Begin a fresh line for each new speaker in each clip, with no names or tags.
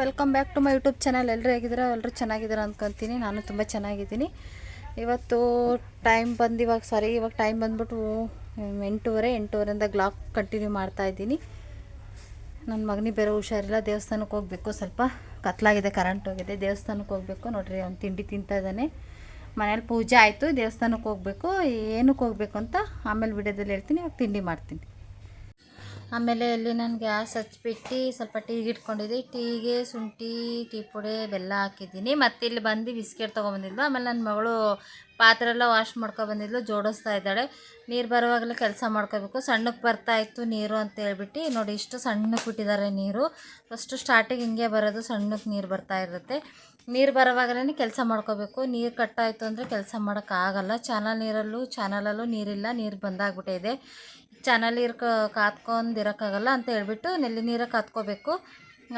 Welcome back to my YouTube channel. ಎಲ್ಲರೂ ಹೇಗಿದ್ದೀರಾ? ಎಲ್ಲರೂ ಚೆನ್ನಾಗಿದ್ದೀರಾ ಅಂದ್ಕೊತೀನಿ. ನಾನು ತುಂಬ ಚೆನ್ನಾಗಿದ್ದೀನಿ. ಇವತ್ತು ಇವಾಗ ಟೈಮ್ ಬಂದ್ಬಿಟ್ಟು 8:30 ಬ್ಲಾಗ್ ಕಂಟಿನ್ಯೂ ಮಾಡ್ತಾಯಿದ್ದೀನಿ. ನನ್ನ ಮಗನಿಗೆ ಬೇರೆ ಹುಷಾರಿಲ್ಲ, ದೇವಸ್ಥಾನಕ್ಕೆ ಹೋಗಬೇಕು. ಸ್ವಲ್ಪ ಕತ್ಲಾಗಿದೆ, ಕರೆಂಟ್ ಹೋಗಿದೆ, ದೇವಸ್ಥಾನಕ್ಕೆ ಹೋಗಬೇಕು. ನೋಡಿರಿ, ಅವ್ನು ತಿಂಡಿ ತಿಂತಾ ಇದ್ದಾನೆ. ಮನೇಲಿ ಪೂಜೆ ಆಯಿತು, ದೇವಸ್ಥಾನಕ್ಕೆ ಹೋಗಬೇಕು. ಏನಕ್ಕೆ ಹೋಗಬೇಕು ಅಂತ ಆಮೇಲೆ ವಿಡಿಯೋದಲ್ಲಿ ಹೇಳ್ತೀನಿ. ಇವಾಗ ತಿಂಡಿ ಮಾಡ್ತೀನಿ. ಆಮೇಲೆ ಇಲ್ಲಿ ನಾನು ಗ್ಯಾಸ್ ಹಚ್ಬಿಟ್ಟು ಸ್ವಲ್ಪ ಟೀಗೆ ಇಟ್ಕೊಂಡಿದ್ದೆ. ಟೀಗೆ ಶುಂಠಿ, ಟೀ ಪುಡಿ, ಬೆಲ್ಲ ಹಾಕಿದ್ದೀನಿ. ಮತ್ತು ಇಲ್ಲಿ ಬಂದು ಬಿಸ್ಕೆಟ್ ತೊಗೊಬಂದಿದ್ಲು. ಆಮೇಲೆ ನನ್ನ ಮಗಳು ಪಾತ್ರೆ ಎಲ್ಲ ವಾಶ್ ಮಾಡ್ಕೊಬಂದಿದ್ಲು, ಜೋಡಿಸ್ತಾ ಇದ್ದಾಳೆ. ನೀರು ಬರುವಾಗಲೇ ಕೆಲಸ ಮಾಡ್ಕೋಬೇಕು. ಸಣ್ಣಕ್ಕೆ ಬರ್ತಾಯಿತ್ತು ನೀರು ಅಂತ ಹೇಳ್ಬಿಟ್ಟು ನೋಡಿ, ಇಷ್ಟು ಸಣ್ಣಕ್ಕೆ ಬಿಟ್ಟಿದ್ದಾರೆ ನೀರು. ಫಸ್ಟು ಸ್ಟಾರ್ಟಿಂಗ್ ಹಿಂಗೆ ಬರೋದು, ಸಣ್ಣಕ್ಕೆ ನೀರು ಬರ್ತಾ ಇರುತ್ತೆ. ನೀರು ಬರೋವಾಗಲೇ ಕೆಲಸ ಮಾಡ್ಕೋಬೇಕು. ನೀರು ಕಟ್ಟಾಯಿತು ಅಂದರೆ ಕೆಲಸ ಮಾಡೋಕ್ಕಾಗಲ್ಲ. ಚಾನಲಲ್ಲೂ ನೀರಿಲ್ಲ, ನೀರು ಬಂದಾಗ್ಬಿಟ್ಟಿದೆ. ಚಾನಲ್ ನೀರು ಕಾತ್ಕೊಂಡಿರೋಕ್ಕಾಗಲ್ಲ ಅಂತ ಹೇಳ್ಬಿಟ್ಟು ನೆಲ್ಲಿ ನೀರಾಗ ಕಾತ್ಕೋಬೇಕು.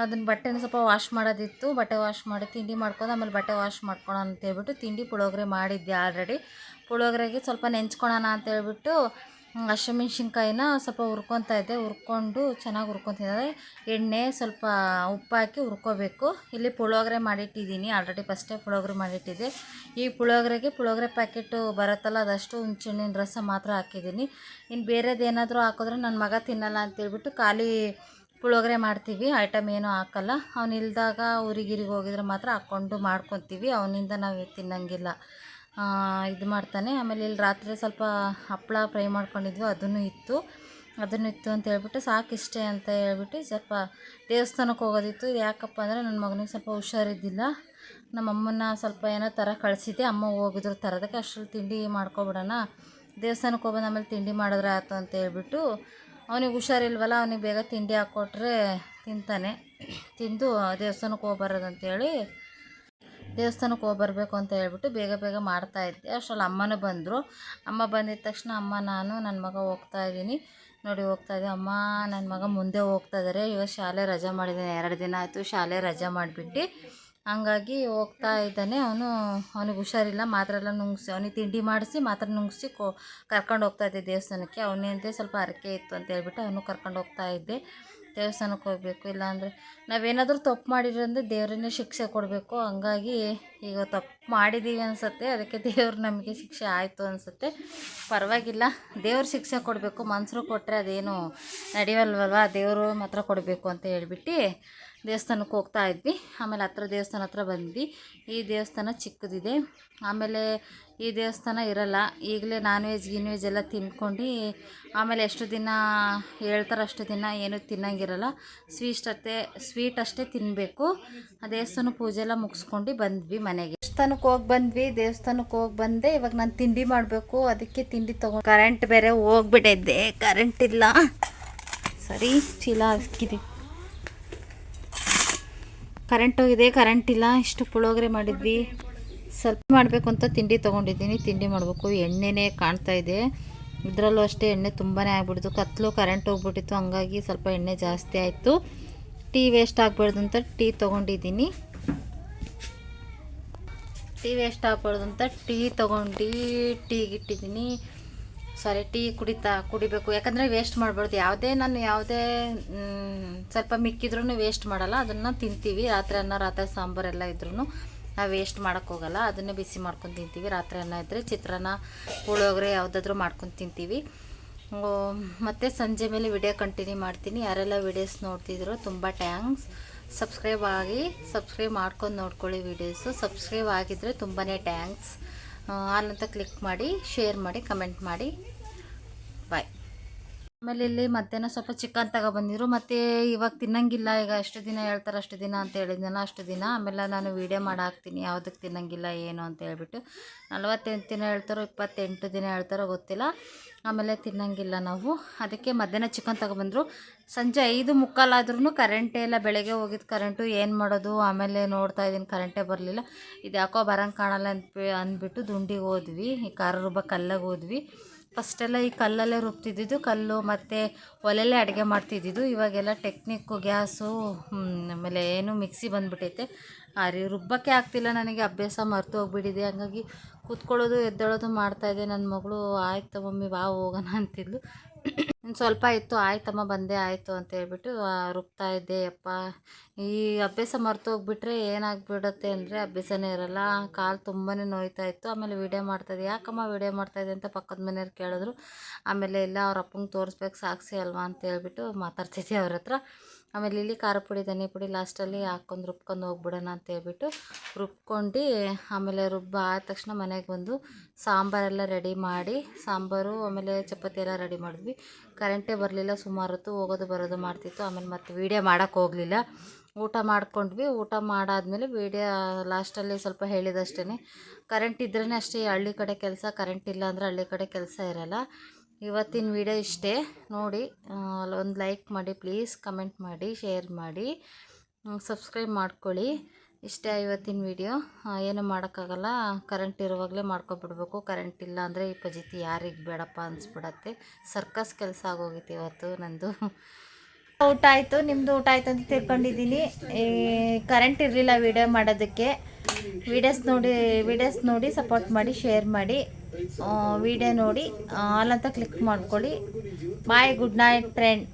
ಅದನ್ನು ಬಟ್ಟೆನ ಸ್ವಲ್ಪ ವಾಶ್ ಮಾಡೋದಿತ್ತು, ಬಟ್ಟೆ ವಾಶ್ ಮಾಡಿ ತಿಂಡಿ ಮಾಡ್ಕೊಂಡು ಆಮೇಲೆ ಬಟ್ಟೆ ವಾಶ್ ಮಾಡ್ಕೊಳೋಣ ಅಂತೇಳ್ಬಿಟ್ಟು ಪುಳಿಯೋಗರೆ ಮಾಡಿದ್ದೆ ಆಲ್ರೆಡಿ. ಪುಳಿಯೋಗರೆಗೆ ಸ್ವಲ್ಪ ನೆಂಚ್ಕೊಳೋಣ ಅಂತೇಳ್ಬಿಟ್ಟು ಹಸಿಮೆಣ್ಸಿನ್ಕಾಯಿನ ಸ್ವಲ್ಪ ಹುರ್ಕೊತಾ ಇದ್ದೆ. ಹುರ್ಕೊಂಡು ಚೆನ್ನಾಗಿ ಹುರ್ಕೊತಿದ್ದೆ. ಎಣ್ಣೆ ಸ್ವಲ್ಪ ಉಪ್ಪು ಹಾಕಿ ಹುರ್ಕೋಬೇಕು. ಇಲ್ಲಿ ಪುಳಿಯೋಗರೆ ಮಾಡಿಟ್ಟಿದ್ದೀನಿ ಆಲ್ರೆಡಿ, ಫಸ್ಟೇ ಪುಳಿಯೋಗರೆ ಮಾಡಿಟ್ಟಿದ್ದೆ. ಈ ಪುಳಿಯೋಗರೆ ಪ್ಯಾಕೆಟು ಬರುತ್ತಲ್ಲ, ಅದಷ್ಟು ಹುಣಸೆಹಣ್ಣಿನ ರಸ ಮಾತ್ರ ಹಾಕಿದ್ದೀನಿ. ಇನ್ನು ಬೇರೆದೇನಾದರೂ ಹಾಕಿದ್ರೆ ನನ್ನ ಮಗ ತಿನ್ನಲ್ಲ ಅಂತೇಳ್ಬಿಟ್ಟು ಖಾಲಿ ಪುಳಿಯೋಗರೆ ಮಾಡ್ತೀವಿ, ಐಟಮ್ ಏನೂ ಹಾಕಲ್ಲ. ಅವನು ಇಲ್ದಾಗ ಊರಿಗಿರಿಗೆ ಹೋಗಿದ್ರೆ ಮಾತ್ರ ಹಾಕ್ಕೊಂಡು ಮಾಡ್ಕೊತೀವಿ. ಅವನಿಂದ ನಾವು ತಿನ್ನಂಗಿಲ್ಲ, ಇದು ಮಾಡ್ತಾನೆ. ಆಮೇಲೆ ಇಲ್ಲಿ ರಾತ್ರಿ ಸ್ವಲ್ಪ ಹಪ್ಪಳ ಫ್ರೈ ಮಾಡ್ಕೊಂಡಿದ್ವಿ, ಅದನ್ನು ಇತ್ತು ಅಂತ ಹೇಳ್ಬಿಟ್ಟು ಸಾಕಿಷ್ಟೇ ಅಂತ ಹೇಳ್ಬಿಟ್ಟು ಸ್ವಲ್ಪ ದೇವಸ್ಥಾನಕ್ಕೆ ಹೋಗೋದಿತ್ತು. ಯಾಕಪ್ಪ ಅಂದರೆ ನನ್ನ ಮಗನಿಗೆ ಸ್ವಲ್ಪ ಹುಷಾರಿದ್ದಿಲ್ಲ. ನಮ್ಮಮ್ಮನ ಸ್ವಲ್ಪ ಏನೋ ಥರ ಕಳಿಸಿದ್ದೆ, ಅಮ್ಮ ಹೋಗಿದ್ರು ತರೋದಕ್ಕೆ. ಅಷ್ಟರಲ್ಲಿ ತಿಂಡಿ ಮಾಡ್ಕೊಬಿಡೋಣ, ದೇವಸ್ಥಾನಕ್ಕೆ ಹೋಗೋದು ಆಮೇಲೆ ತಿಂಡಿ ಮಾಡಿದ್ರೆ ಆಯ್ತು ಅಂತ ಹೇಳ್ಬಿಟ್ಟು. ಅವನಿಗೆ ಹುಷಾರಿಲ್ವಲ್ಲ, ಅವನಿಗೆ ಬೇಗ ತಿಂಡಿ ಹಾಕ್ಕೊಟ್ರೆ ತಿಂತಾನೆ. ತಿಂದು ದೇವಸ್ಥಾನಕ್ಕೆ ಹೋಗ್ಬರೋದಂತೇಳಿ ದೇವಸ್ಥಾನಕ್ಕೆ ಹೋಗ್ಬರ್ಬೇಕು ಅಂತ ಹೇಳ್ಬಿಟ್ಟು ಬೇಗ ಮಾಡ್ತಾಯಿದ್ದೆ. ಅಷ್ಟರಲ್ಲಿ ಅಮ್ಮನೂ ಬಂದರು. ಅಮ್ಮ ಬಂದಿದ್ದ ತಕ್ಷಣ ನಾನು ನನ್ನ ಮಗ ಹೋಗ್ತಾಯಿದ್ದೀನಿ. ನೋಡಿ, ಹೋಗ್ತಾಯಿದ್ದೆ. ಅಮ್ಮ ನನ್ನ ಮಗ ಮುಂದೆ ಹೋಗ್ತಾಯಿದ್ದಾರೆ. ಇವಾಗ ಶಾಲೆ ರಜೆ ಮಾಡಿದ್ದಾನೆ, 2 ದಿನ ಆಯಿತು ಶಾಲೆ ರಜೆ ಮಾಡಿಬಿಟ್ಟು. ಹಂಗಾಗಿ ಹೋಗ್ತಾ ಇದ್ದಾನೆ. ಅವನಿಗೆ ಹುಷಾರಿಲ್ಲ, ಮಾತ್ರೆ ಎಲ್ಲ ನುಂಗಿಸಿ ಅವನಿಗೆ ತಿಂಡಿ ಮಾಡಿಸಿ ಮಾತ್ರೆ ನುಂಗಿಸಿ ಕರ್ಕೊಂಡು ಹೋಗ್ತಾಯಿದ್ದೆ ದೇವಸ್ಥಾನಕ್ಕೆ. ಅವನಿಂದ ಸ್ವಲ್ಪ ಹರಕೆ ಇತ್ತು ಅಂತ ಹೇಳ್ಬಿಟ್ಟು ಅವನು ಕರ್ಕೊಂಡು ಹೋಗ್ತಾಯಿದ್ದೆ. ದೇವಸ್ಥಾನಕ್ಕೆ ಹೋಗಬೇಕು, ಇಲ್ಲಾಂದರೆ ನಾವೇನಾದರೂ ತಪ್ಪು ಮಾಡಿದ್ರಂದರೆ ದೇವರನ್ನೇ ಶಿಕ್ಷೆ ಕೊಡಬೇಕು. ಹಂಗಾಗಿ ಈಗ ತಪ್ಪು ಮಾಡಿದ್ದೀವಿ ಅನಿಸುತ್ತೆ, ಅದಕ್ಕೆ ದೇವ್ರು ನಮಗೆ ಶಿಕ್ಷೆ ಆಯಿತು ಅನಿಸುತ್ತೆ. ಪರವಾಗಿಲ್ಲ, ದೇವ್ರು ಶಿಕ್ಷೆ ಕೊಡಬೇಕು, ಮನುಷ್ಯರು ಕೊಟ್ಟರೆ ಅದೇನು ನಡೆಯಲ್ವಲ್ವ, ದೇವರು ಮಾತ್ರ ಕೊಡಬೇಕು ಅಂತ ಹೇಳ್ಬಿಟ್ಟು ದೇವಸ್ಥಾನಕ್ಕೆ ಹೋಗ್ತಾ ಇದ್ವಿ. ಆಮೇಲೆ ದೇವಸ್ಥಾನ ಹತ್ರ ಬಂದ್ವಿ. ಈ ದೇವಸ್ಥಾನ ಚಿಕ್ಕದಿದೆ. ಆಮೇಲೆ ಈ ದೇವಸ್ಥಾನ ಇರಲ್ಲ, ಈಗಲೇ ನಾನ್ ವೆಜ್ ಎಲ್ಲ ತಿನ್ಕೊಂಡು ಆಮೇಲೆ ಎಷ್ಟು ದಿನ ಹೇಳ್ತಾರೆ ಅಷ್ಟು ದಿನ ಏನೂ ತಿನ್ನಂಗಿರಲ್ಲ. ಸ್ವೀಟ್ ಅಷ್ಟೇ ತಿನ್ನಬೇಕು. ಆ ದೇವಸ್ಥಾನ ಪೂಜೆ ಎಲ್ಲ ಮುಗಿಸ್ಕೊಂಡು ಬಂದ್ವಿ ಮನೆಗೆ. ದೇವಸ್ಥಾನಕ್ಕೆ ಹೋಗಿ ಬಂದೆ. ಇವಾಗ ನಾನು ತಿಂಡಿ ಮಾಡಬೇಕು, ಅದಕ್ಕೆ ತಿಂಡಿ ತೊಗೊಂಡು ಕರೆಂಟ್ ಬೇರೆ ಹೋಗ್ಬಿಟ್ಟಿದ್ದೆ, ಕರೆಂಟ್ ಇಲ್ಲ. ಸರಿ, ಚೀಲ ಹಾಕಿದೆ, ಕರೆಂಟ್ ಹೋಗಿದೆ, ಕರೆಂಟ್ ಇಲ್ಲ. ಇಷ್ಟು ಪುಳಿಯೋಗರೆ ಮಾಡಿದ್ವಿ. ಸ್ವಲ್ಪ ಮಾಡಬೇಕು ಅಂತ ತಿಂಡಿ ತೊಗೊಂಡಿದ್ದೀನಿ, ತಿಂಡಿ ಮಾಡಬೇಕು. ಎಣ್ಣೆನೇ ಕಾಣ್ತಾ ಇದೆ, ಇದರಲ್ಲೂ ಅಷ್ಟೇ ಎಣ್ಣೆ ತುಂಬಾ ಆಗಿಬಿಡ್ತು. ಕರೆಂಟ್ ಹೋಗ್ಬಿಟ್ಟಿತ್ತು, ಹಂಗಾಗಿ ಸ್ವಲ್ಪ ಎಣ್ಣೆ ಜಾಸ್ತಿ ಆಯಿತು. ಟೀ ವೇಸ್ಟ್ ಆಗಬಾರ್ದು ಅಂತ ಟೀ ತೊಗೊಂಡಿದ್ದೀನಿ. ಟೀ ತೊಗೊಂಡು ಟೀಗಿಟ್ಟಿದ್ದೀನಿ. ಟೀ ಕುಡಿಬೇಕು, ಯಾಕಂದರೆ ವೇಸ್ಟ್ ಮಾಡಬಾರ್ದು. ಯಾವುದೇ ಸ್ವಲ್ಪ ಮಿಕ್ಕಿದ್ರೂ ವೇಸ್ಟ್ ಮಾಡಲ್ಲ, ಅದನ್ನು ತಿಂತೀವಿ. ರಾತ್ರಿ ಸಾಂಬಾರೆಲ್ಲ ಇದ್ರೂ ನಾವು ವೇಸ್ಟ್ ಮಾಡೋಕ್ಕೋಗಲ್ಲ, ಅದನ್ನೇ ಬಿಸಿ ಮಾಡ್ಕೊಂಡು ತಿಂತೀವಿ. ರಾತ್ರಿ ಅನ್ನ ಇದ್ದರೆ ಚಿತ್ರಾನ್ನ, ಪುಳಿಯೋಗರೆ ಯಾವುದಾದ್ರೂ ಮಾಡ್ಕೊಂಡು ತಿಂತೀವಿ. ಮತ್ತು ಸಂಜೆ ಮೇಲೆ ವಿಡಿಯೋ ಕಂಟಿನ್ಯೂ ಮಾಡ್ತೀನಿ. ಯಾರೆಲ್ಲ ವೀಡಿಯೋಸ್ ನೋಡ್ತಿದ್ರು ತುಂಬ ಥ್ಯಾಂಕ್ಸ್. ಸಬ್ಸ್ಕ್ರೈಬ್ ಮಾಡ್ಕೊಂಡು ನೋಡ್ಕೊಳ್ಳಿ ವೀಡಿಯೋಸು. ಸಬ್ಸ್ಕ್ರೈಬ್ ಆಗಿದ್ದರೆ ತುಂಬಾ ಥ್ಯಾಂಕ್ಸ್. ಆಲ್ ಅಂತ ಕ್ಲಿಕ್ ಮಾಡಿ, ಶೇರ್ ಮಾಡಿ, ಕಮೆಂಟ್ ಮಾಡಿ. ಬಾಯ್. ಆಮೇಲೆ ಇಲ್ಲಿ ಮಧ್ಯಾಹ್ನ ಸ್ವಲ್ಪ ಚಿಕನ್ ತಗೊಬಂದಿದ್ರು. ಮತ್ತು ಇವಾಗ ತಿನ್ನಂಗಿಲ್ಲ, ಈಗ ಎಷ್ಟು ದಿನ ಹೇಳ್ತಾರೆ ಅಷ್ಟು ದಿನ ಅಂತ ಹೇಳಿದ್ನಲ್ಲ, ಅಷ್ಟು ದಿನ. ಆಮೇಲೆ ನಾನು ವೀಡಿಯೋ ಮಾಡಿ ಹಾಕ್ತೀನಿ ಯಾವುದಕ್ಕೆ ತಿನ್ನಂಗಿಲ್ಲ ಏನು ಅಂತ ಹೇಳ್ಬಿಟ್ಟು. 48 ದಿನ ಹೇಳ್ತಾರೋ 28 ದಿನ ಹೇಳ್ತಾರೋ ಗೊತ್ತಿಲ್ಲ. ಆಮೇಲೆ ತಿನ್ನಂಗಿಲ್ಲ ನಾವು, ಅದಕ್ಕೆ ಮಧ್ಯಾಹ್ನ ಚಿಕನ್ ತಗೊಬಂದರು. ಸಂಜೆ 5:45 ಆದ್ರೂ ಕರೆಂಟೇ ಇಲ್ಲ. ಬೆಳಗ್ಗೆ ಹೋಗಿದ್ದು ಕರೆಂಟು, ಏನು ಮಾಡೋದು. ಆಮೇಲೆ ನೋಡ್ತಾ ಇದ್ದೀನಿ ಕರೆಂಟೇ ಬರಲಿಲ್ಲ. ಇದು ಯಾಕೋ ಬರೋಂಗೆ ಕಾಣಲ್ಲ ಅಂದ್ಬಿಟ್ಟು ದುಂಡಿಗೆ ಹೋದ್ವಿ, ಈ ಖಾರ ರುಬ್ಬ ಕಲ್ಲಾಗ ಹೋದ್ವಿ. ಫಸ್ಟೆಲ್ಲ ಈ ಕಲ್ಲಲ್ಲೇ ರುಬ್ತಿದ್ದಿದ್ದು, ಕಲ್ಲು ಮತ್ತು ಒಲೆಯಲ್ಲೇ ಅಡುಗೆ ಮಾಡ್ತಿದ್ದಿದ್ದು. ಇವಾಗೆಲ್ಲ ಟೆಕ್ನಿಕ್ಕು, ಗ್ಯಾಸು, ಆಮೇಲೆ ಏನು ಮಿಕ್ಸಿ ಬಂದುಬಿಟ್ಟೈತೆ. ರುಬ್ಬಕ್ಕೆ ಆಗ್ತಿಲ್ಲ ನನಗೆ, ಅಭ್ಯಾಸ ಮರೆತು ಹೋಗ್ಬಿಟ್ಟಿದೆ. ಹಂಗಾಗಿ ಕೂತ್ಕೊಳ್ಳೋದು ಎದ್ದೇಳೋದು ಮಾಡ್ತಾಯಿದ್ದೆ. ನನ್ನ ಮಗಳು ಆಯ್ತು ಮಮ್ಮಿ ಬಾ ಹೋಗೋಣ ಅಂತಿದ್ಲು. ಇನ್ನು ಸ್ವಲ್ಪ ಇತ್ತು, ಆಯ್ತಮ್ಮ ಬಂದೆ ಆಯಿತು ಅಂತ ಹೇಳ್ಬಿಟ್ಟು ರುಬ್ತಾ ಇದ್ದೆ. ಯಪ್ಪ ಈ ಅಭ್ಯಾಸ ಮರ್ತು ಹೋಗ್ಬಿಟ್ರೆ ಏನಾಗ್ಬಿಡುತ್ತೆ ಅಂದರೆ ಅಭ್ಯಾಸನೇ ಇರಲ್ಲ. ಕಾಲು ತುಂಬಾ ನೋಯ್ತಾ ಇತ್ತು. ಆಮೇಲೆ ವೀಡಿಯೋ ಮಾಡ್ತಾಯಿದ್ದೆ, ಯಾಕಮ್ಮ ವೀಡಿಯೋ ಮಾಡ್ತಾಯಿದ್ದೆ ಅಂತ ಪಕ್ಕದ ಮನೆಯವ್ರು ಕೇಳಿದ್ರು. ಆಮೇಲೆ ಇಲ್ಲ ಅವ್ರ ಅಪ್ಪಂಗೆ ತೋರಿಸ್ಬೇಕು ಸಾಕ್ಷಿ ಅಲ್ವಾ ಅಂತ ಹೇಳ್ಬಿಟ್ಟು ಮಾತಾಡ್ತಿದ್ದೆ ಅವ್ರ ಹತ್ರ. ಆಮೇಲೆ ಇಲ್ಲಿ ಖಾರ ಪುಡಿ ಧನಿಯಾ ಪುಡಿ ಲಾಸ್ಟಲ್ಲಿ ಹಾಕ್ಕೊಂಡು ರುಬ್ಕೊಂಡು ಹೋಗ್ಬಿಡೋಣ ಅಂತ ಹೇಳ್ಬಿಟ್ಟು ರುಬ್ಕೊಂಡು, ಆಮೇಲೆ ಆದ ತಕ್ಷಣ ಮನೆಗೆ ಬಂದು ಸಾಂಬಾರೆಲ್ಲ ರೆಡಿ ಮಾಡಿ, ಸಾಂಬಾರು ಆಮೇಲೆ ಚಪಾತಿ ಎಲ್ಲ ರೆಡಿ ಮಾಡಿದ್ವಿ. ಕರೆಂಟೇ ಬರಲಿಲ್ಲ, ಸುಮಾರು ಹೊತ್ತು ಹೋಗೋದು ಬರೋದು ಮಾಡ್ತಿತ್ತು. ಆಮೇಲೆ ಮತ್ತೆ ವೀಡಿಯೋ ಮಾಡೋಕ್ಕೆ ಹೋಗಲಿಲ್ಲ. ಊಟ ಮಾಡ್ಕೊಂಡ್ವಿ. ಊಟ ಮಾಡಾದ್ಮೇಲೆ ವೀಡಿಯೋ ಲಾಸ್ಟಲ್ಲಿ ಸ್ವಲ್ಪ ಹೇಳಿದಷ್ಟೇ. ಕರೆಂಟ್ ಇದ್ರೇ ಅಷ್ಟೇ ಹಳ್ಳಿ ಕಡೆ ಕೆಲಸ, ಕರೆಂಟ್ ಇಲ್ಲ ಅಂದರೆ ಹಳ್ಳಿ ಕಡೆ ಕೆಲಸ ಇರಲ್ಲ. ಇವತ್ತಿನ ವೀಡಿಯೋ ಇಷ್ಟೇ. ನೋಡಿ ಒಂದು ಲೈಕ್ ಮಾಡಿ ಪ್ಲೀಸ್, ಕಮೆಂಟ್ ಮಾಡಿ, ಶೇರ್ ಮಾಡಿ, ಸಬ್ಸ್ಕ್ರೈಬ್ ಮಾಡ್ಕೊಳ್ಳಿ. ಇಷ್ಟೇ ಇವತ್ತಿನ ವೀಡಿಯೋ. ಏನು ಮಾಡೋಕ್ಕಾಗಲ್ಲ, ಕರೆಂಟ್ ಇರುವಾಗಲೇ ಮಾಡ್ಕೊಬಿಡ್ಬೇಕು. ಕರೆಂಟ್ ಇಲ್ಲ ಅಂದರೆ ಈ ಪಜಿತಿ ಯಾರಿಗೆ ಬೇಡಪ್ಪ ಅನಿಸ್ಬಿಡತ್ತೆ. ಸರ್ಕಸ್ ಕೆಲಸ ಆಗೋಗಿತ್ತು ಇವತ್ತು ನಂದು. ಊಟ ಆಯಿತು, ನಿಮ್ಮದು ಊಟ ಆಯಿತು ಅಂತ ತಿಳ್ಕೊಂಡಿದ್ದೀನಿ. ಕರೆಂಟ್ ಇರಲಿಲ್ಲ ವೀಡಿಯೋ ಮಾಡೋದಕ್ಕೆ. ವೀಡಿಯೋಸ್ ನೋಡಿ ಸಪೋರ್ಟ್ ಮಾಡಿ, ಶೇರ್ ಮಾಡಿ, ವಿಡಿಯೋ ನೋಡಿ ಆಲ್ ಅಂತ ಕ್ಲಿಕ್ ಮಾಡ್ಕೊಳ್ಳಿ. ಬಾಯ್, ಗುಡ್ ನೈಟ್ ಫ್ರೆಂಡ್.